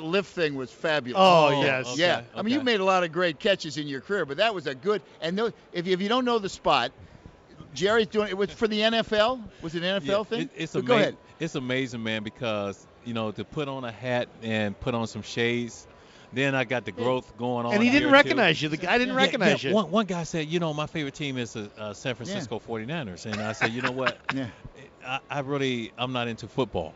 lift thing was fabulous. Oh, yes. Okay, Yeah. I mean, okay. you made a lot of great catches in your career, but that was a good. And if you don't know the spot, Jerry's doing it. Was for the NFL? Was it an NFL thing? It's But go ahead. It's amazing, man, because to put on a hat and put on some shades. Then I got the growth going on. And he didn't here, recognize too. you. The guy didn't Yeah, recognize yeah. you. One guy said, my favorite team is the San Francisco 49ers. And I said, you know what? Yeah. I'm not into football.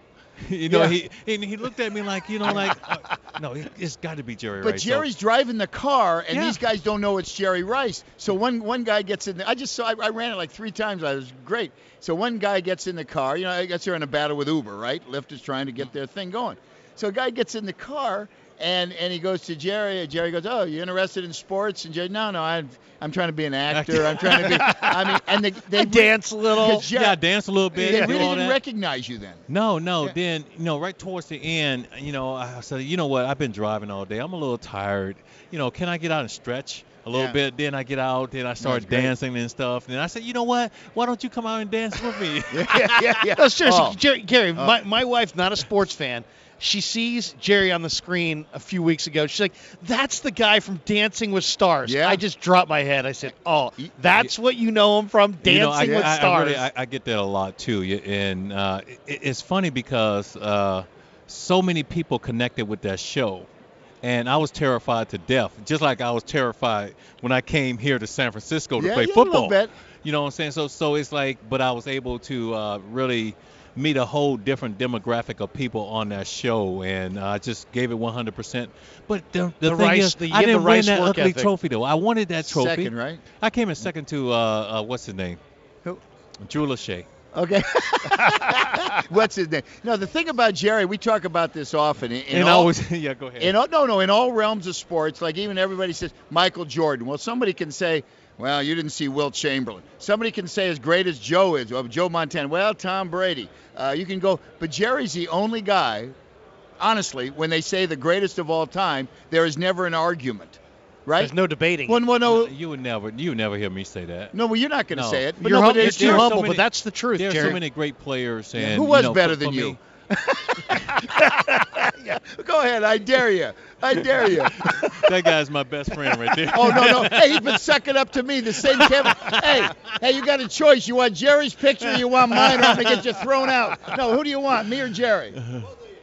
He looked at me like, no, it's got to be Jerry But Rice. Jerry's driving the car, and Yeah. these guys don't know it's Jerry Rice. So one guy gets in. I ran it like 3 times. It was great. So one guy gets in the car. I guess they're in a battle with Uber, right? Lyft is trying to get their thing going. So a guy gets in the car. And he goes to Jerry, and Jerry goes, "Oh, you interested in sports?" And Jerry, "No, I'm trying to be an actor. I'm trying to be." I mean, and they dance a little. I dance a little bit. They do really all didn't that. recognize you then. No. Yeah. Then, right towards the end, I said, you know what? I've been driving all day. I'm a little tired. Can I get out and stretch a little Yeah. bit? Then I get out. Then I start That's great. dancing and stuff. And I said, you know what? Why don't you come out and dance with me? Yeah. No, seriously, Oh. Gary, my wife's not a sports fan. She sees Jerry on the screen a few weeks ago. She's like, that's the guy from Dancing with Stars. Yeah. I just dropped my head. I said, oh, that's what you know him from, Dancing with Stars. I get that a lot, too. And it's funny because so many people connected with that show. And I was terrified to death, just like I was terrified when I came here to San Francisco to play A football. little bit. You know what I'm saying? So it's like, but I was able to really meet a whole different demographic of people on that show, and I just gave it 100%. But the thing Rice- is, the- I the didn't Rice win that work ugly ethic. trophy, though. I wanted that trophy. Second, right? I came in second to, what's his name? Who? Drew Lachey. Okay. What's his name? No, the thing about Jerry, we talk about this often. Yeah, go ahead. In all realms of sports, like even everybody says Michael Jordan. Well, somebody can say, well, you didn't see Wilt Chamberlain. Somebody can say as great as Joe is, or Joe Montana. Well, Tom Brady. You can go, but Jerry's the only guy. Honestly, when they say the greatest of all time, there is never an argument, right? There's no debating. Well, no, You would never hear me say that. well, you're not going to No. say it. But You're, no, hum- but you're it's too true. humble, so but that's the truth, There's Jerry. so many great players, and Who was for- better for than me- you? Yeah. Go ahead. I dare you. That guy's my best friend right there. Oh, no. Hey, he's been sucking up to me. The same Kevin. Hey, you got a choice. You want Jerry's picture or you want mine, or I'm going to get you thrown out. No, who do you want, me or Jerry?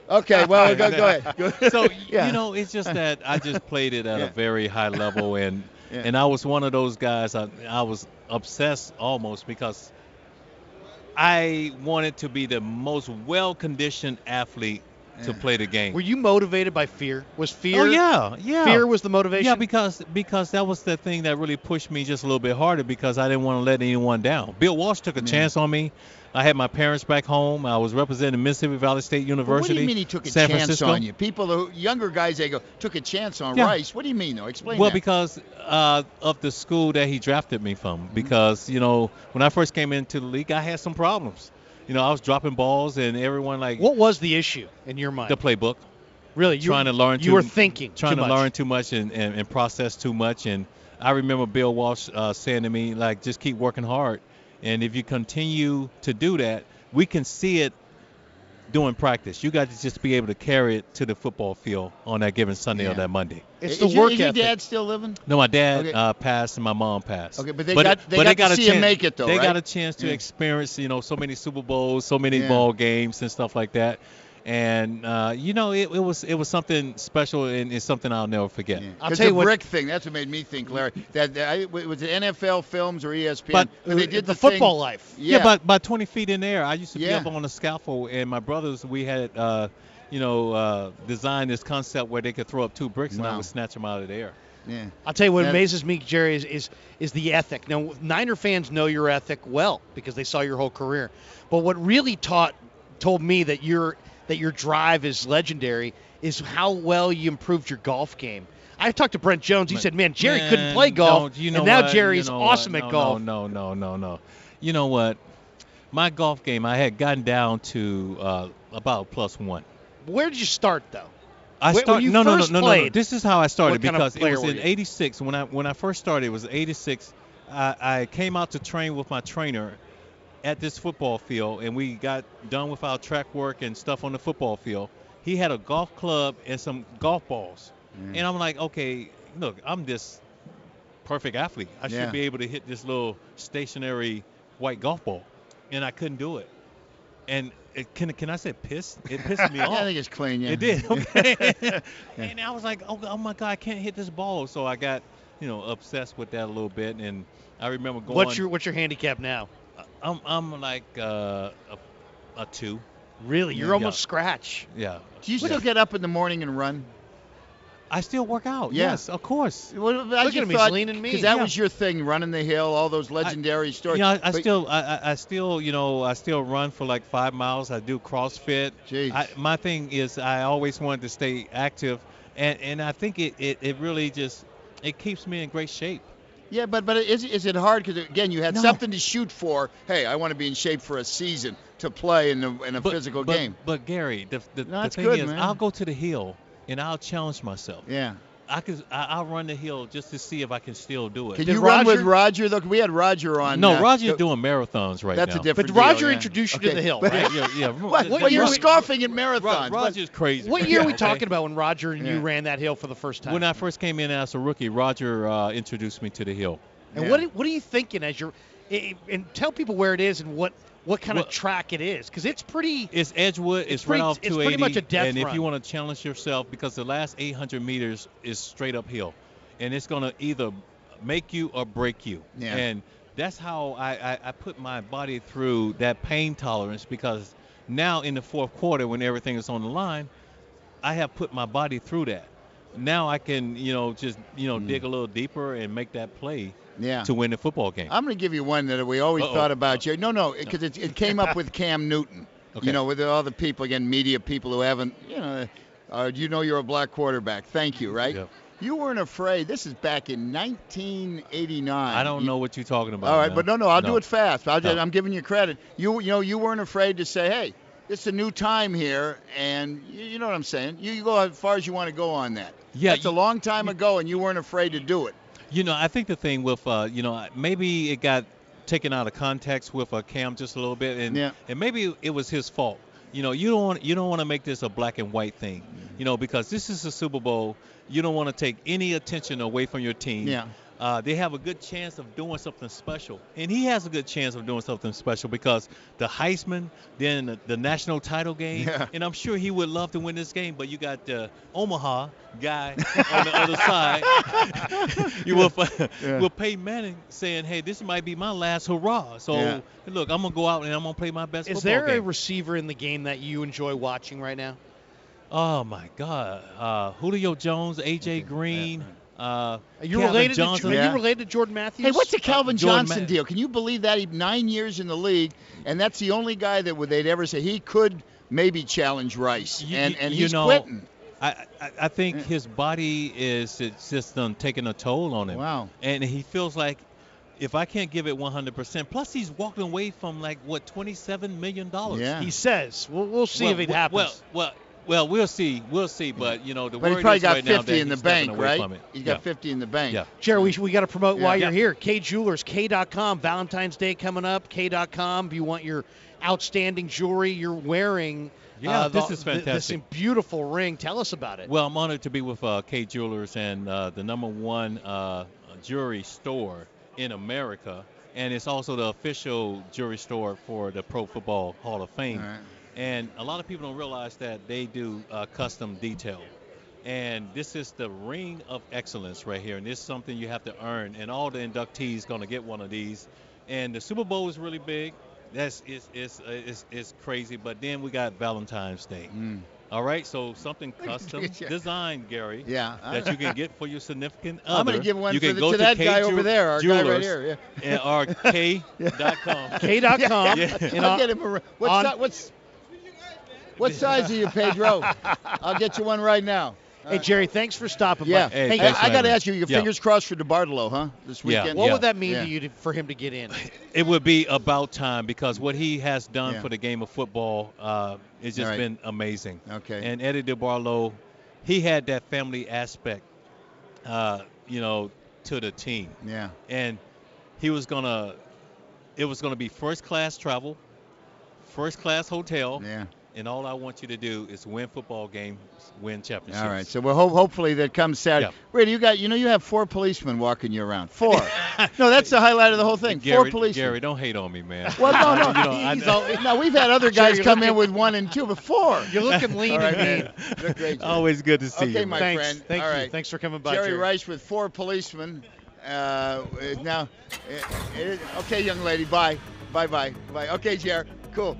Okay, well, go ahead. So, Yeah. it's just that I just played it at Yeah. a very high level, and Yeah. and I was one of those guys, I was obsessed almost because I wanted to be the most well-conditioned athlete to play the game. Were you motivated by fear? Was fear? Oh, yeah. Fear was the motivation? Yeah, because that was the thing that really pushed me just a little bit harder because I didn't want to let anyone down. Bill Walsh took a chance on me. I had my parents back home. I was representing Mississippi Valley State But University. what do you mean he took a San chance Francisco. on you? People, younger guys, they go, took a chance on Yeah. Rice. What do you mean, though? Explain Well, that. because of the school that he drafted me from. Because, when I first came into the league, I had some problems. I was dropping balls, and everyone What was the issue in your mind? the playbook. Really? Trying to learn You were thinking trying too to much. learn too much and process too much. And I remember Bill Walsh saying to me, like, just keep working hard. And if you continue to do that, we can see it during practice. You got to just be able to carry it to the football field on that given Sunday or Yeah. that Monday. It's the is work your ethic. dad still living? No, my dad Okay. passed and my mom passed. Okay, but they got to see him make it, though, They right? got a chance to Yeah. experience, so many Super Bowls, so many Yeah. ball games and stuff like that. And it was something special, and it's something I'll never forget. Yeah. I'll 'Cause tell you the what- brick thing, that's what made me think, Larry. Was it NFL Films or ESPN? But when they did the thing- football life. Yeah, but by 20 feet in the air, I used to be Yeah. up on the scaffold, and my brothers, we had, designed this concept where they could throw up 2 bricks, and I Wow. would snatch them out of the air. yeah. I'll tell you what That- amazes me, Jerry, is the ethic. Now, Niner fans know your ethic well because they saw your whole career. But what really told me that your drive is legendary is how well you improved your golf game. I talked to Brent Jones. He said, "Man, Jerry couldn't play golf, You know and now what? Jerry's You know awesome what? at golf." No. You know what? My golf game, I had gotten down to about +1. Where did you start, though? I When started you no. first played, This is how I started what kind of because it player was were in you? '86 when I first started. It was '86. I came out to train with my trainer at this football field, and we got done with our track work and stuff on the football field. he had a golf club and some golf balls. Mm. And I'm like, okay, look, I'm this perfect athlete. I Yeah. should be able to hit this little stationary white golf ball. And I couldn't do it. And can I say pissed? It pissed me off. Yeah, I think it's clean. Yeah. It did. Okay. And I was like, oh my God, I can't hit this ball. So I got, obsessed with that a little bit. And I remember going. What's your handicap now? I'm like a 2. Really? You're almost scratch. Yeah. Do you still get up in the morning and run? I still work out. Yeah. Yes, of course. Well, Look at him, he's lean and mean. Because that Yeah. was your thing, running the hill, all those legendary stories. I But- still run for like 5 miles. I do CrossFit. Jeez. My thing is I always wanted to stay active, and I think it really just it keeps me in great shape. Yeah, but is it hard? Because again, you had No. something to shoot for. Hey, I want to be in shape for a season to play in a physical game. But Gary, the that's thing good, is, man. I'll go to the hill and I'll challenge myself. Yeah. I'll run the hill just to see if I can still do it. Can Did you run with Roger- Roger? Look, we had Roger on. No, Roger's doing marathons right That's now. a different But deal, Roger yeah. introduced you to Okay, the hill, but- right? Yeah. What year you're we- scoffing at marathons. Roger's crazy. What year are we Okay? talking about when Roger and you Yeah. ran that hill for the first time? When I first came in as a rookie, Roger introduced me to the hill. And Yeah. what are you thinking as you're and tell people where it is and what kind of track it is, because it's pretty. It's Edgewood. It's pretty- right off it's 280. pretty much a death and if run. you want to challenge yourself, because the last 800 meters is straight uphill, and it's going to either make you or break you. Yeah. And that's how I put my body through that pain tolerance, because now in the fourth quarter when everything is on the line, I have put my body through that. Now I can, just, dig a little deeper and make that play Yeah. to win the football game. I'm going to give you one that we always Uh-oh. thought about you. No, because it came up with Cam Newton. Okay. With all the people, again, media people who haven't, you're a black quarterback. Thank you, right? Yep. You weren't afraid. This is back in 1989. I don't know what you're talking about. All right, man. but no, I'll do it fast. No. I'm giving you credit. You weren't afraid to say, hey, it's a new time here, and you know what I'm saying. You go as far as you want to go on that. Yeah, That's a long time ago, and you weren't afraid to do it. I think the thing with, maybe it got taken out of context with Cam just a little bit, and maybe it was his fault. You don't want to make this a black and white thing, because this is a Super Bowl. You don't want to take any attention away from your team. Yeah. They have a good chance of doing something special, and he has a good chance of doing something special because the Heisman, then the national title game, Yeah. and I'm sure he would love to win this game. But you got the Omaha guy on the other side. You with Peyton Manning saying, "Hey, this might be my last hurrah." So look, I'm gonna go out and I'm gonna play my best Is football there a game. receiver in the game that you enjoy watching right now? Oh my God, Julio Jones, AJ Green. Are you Calvin related Johnson. to? Are Yeah. you related to Jordan Matthews? Hey, what's the Calvin Jordan Johnson Ma- deal? Can you believe that? He 9 years in the league, and that's the only guy that they'd ever say he could maybe challenge Rice, and he's quitting. I think his body it's just taking a toll on him. Wow. And he feels like if I can't give it 100%, plus he's walking away from $27 million. Yeah. He says. We'll see if it happens. Well, we'll see. But the But word he probably is got right now 50 that in the he's stepping bank, away right? from it. He's got Yeah. 50 in the bank. Yeah. Jerry, we got to promote while Yeah. you're here. K Jewelers, K.com. Valentine's Day coming up. K.com. If you want your outstanding jewelry, you're wearing. Yeah, this is This fantastic. beautiful ring. Tell us about it. Well, I'm honored to be with K Jewelers and the #1 jewelry store in America, and it's also the official jewelry store for the Pro Football Hall of Fame. All right. And a lot of people don't realize that they do custom detail. And this is the ring of excellence right here, and this is something you have to earn. And all the inductees going to get one of these. And the Super Bowl is really big. It's crazy. But then we got Valentine's Day. All right, so something custom designed, Gary, Yeah. that you can get for your significant other. I'm going to give one you can to go that guy K over there, our guy right Jewelers here. Yeah. and K.com. K.com. Yeah. And I'll get him a what size are you, Pedro? I'll get you one right now. Hey, Jerry, thanks for stopping Yeah. by. Hey, Hey, thanks I for got to having ask you, your me. Yeah. fingers crossed for DeBartolo, huh? This Yeah. weekend? What would that mean Yeah. to you for him to get in? It would be about time because what he has done Yeah. for the game of football has just Right. been amazing. Okay. And Eddie DeBarlo, he had that family aspect, to the team. Yeah. And it was gonna be first class travel, first class hotel, Yeah. and all I want you to do is win football games, win championships. All right. So we'll hopefully that comes Saturday. Yeah. Brady, you have 4 policemen walking you around. 4. No, that's the highlight of the whole thing. 4 policemen. Gary, don't hate on me, man. Well, no. I We've had other guys come in with 1 and 2, but 4. You're looking lean All right, and man. mean. You look great, Jerry. Always good to see Okay, you. my man. Thanks. friend. Thank All you. right. Thanks for coming by, Jerry Jerry. Rice with 4 policemen. Now, okay, young lady, bye. Bye. Okay, Jerry. Cool.